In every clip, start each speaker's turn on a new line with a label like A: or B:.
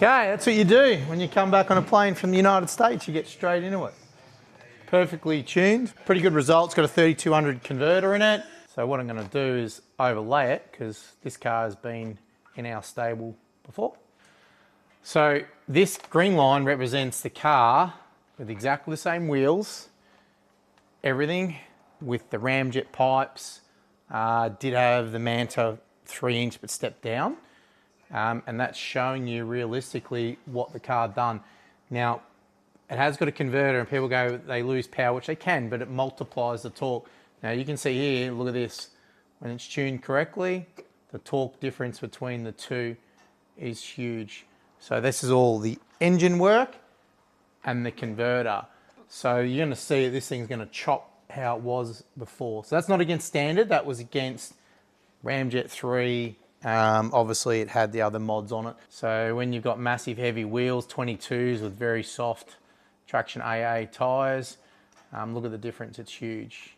A: Okay, that's what you do when you come back on a plane from the United States. You get straight into it. Perfectly tuned, pretty good results. Got a 3200 converter in it. So what I'm going to do is overlay it because this car has been in our stable before. So this green line represents the car with exactly the same wheels, everything with the Ramjet pipes. Did have the Manta 3-inch but stepped down. And that's showing you realistically what the car done. Now, it has got a converter and people go, they lose power, which they can, but it multiplies the torque. Now you can see here, look at this. When it's tuned correctly, the torque difference between the two is huge. So this is all the engine work and the converter. So you're gonna see this thing's gonna chop how it was before. So that's not against standard, that was against Ramjet 3. Obviously it had the other mods on it. So when you've got massive heavy wheels, 22s with very soft traction AA tyres, look at the difference, it's huge.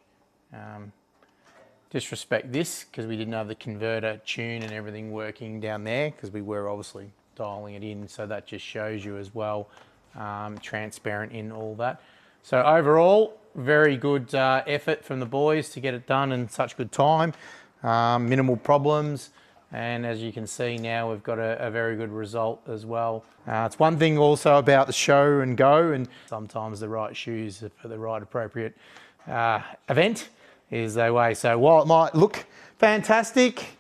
A: Disrespect this because we didn't have the converter tune and everything working down there because we were obviously dialing it in, so that just shows you as well, transparent in all that. So overall, very good effort from the boys to get it done in such good time, minimal problems. And as you can see now, we've got a very good result as well. It's one thing also about the show and go, and sometimes the right shoes for the right appropriate event is the way. So while it might look fantastic,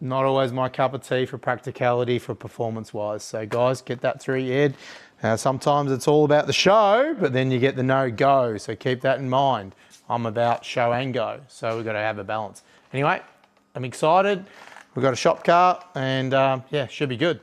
A: not always my cup of tea for practicality, for performance-wise. So guys, get that through your head. Sometimes it's all about the show, but then you get the no-go. So keep that in mind. I'm about show and go, so we've got to have a balance. Anyway, I'm excited. We've got a shop car and yeah, should be good.